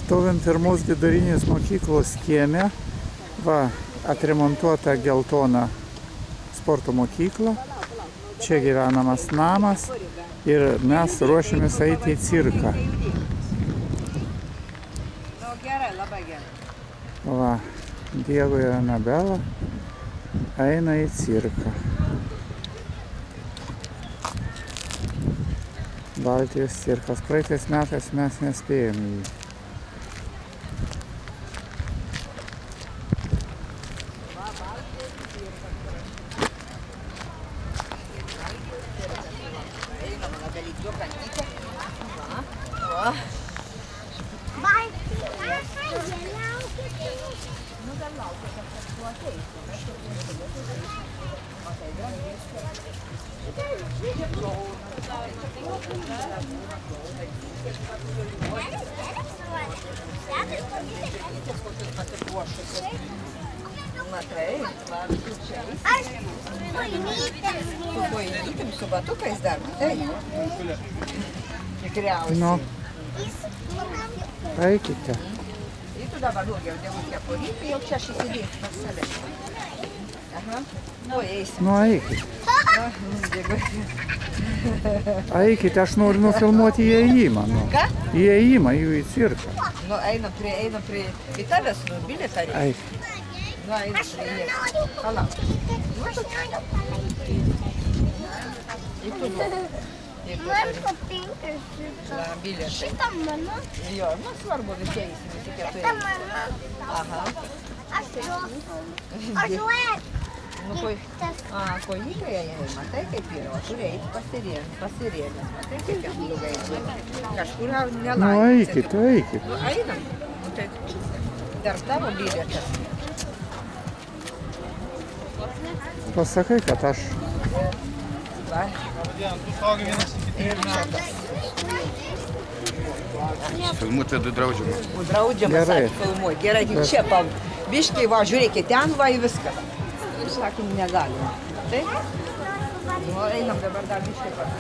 Stovim pirmos vidurinės mokyklos kieme. Va, atremontuota geltona sporto mokykla. Čia gyvenamas namas ir mes ruošiamės eiti į cirką. Va, Diego ir Anabela eina į cirką. Baltijos cirkas. Praeitais metais mes nespėjom į jį. Su kojytėm, su batukais dar, tai? Tikriausiai. Nu, eikite. Ir tu dabar daugiau dėl kepurytį, jau čia įsidėti pas save. Aha. Nu, eisim. Nu, eikite. Eikite, aš noriu nufilmuoti įėjimą. Nu. Ką? Įėjimą jų į cirką. Nu, einam prie į tavęs, nu, bilietą reikia. Eikite. Nu, einam prie jie. Palauk. Ir tu duok. Bilietą. Šitą mano. Jo, nu, svarbu, visi eisim, visi keturi. Aha. Aš duoju. Nu, kojytėje jie, matai kaip yra, o turi eiti pasirėmęs, matai kaip jam blogai. Kažkur Nu, nelaimės. eikite, eikite. Nu, einam. Nu, tai dar tavo bilietas. Pasakai, kad aš Va. Ir metas. Filmuoti draudžiama. Draudžiama, Gerai. sakė, filmuoti. Gerai, tik čia biškiai, va, žiūrėkit, ten va į viską. Ir sakom, negalima. Taip? Nu, einam dabar dar biškiai pat.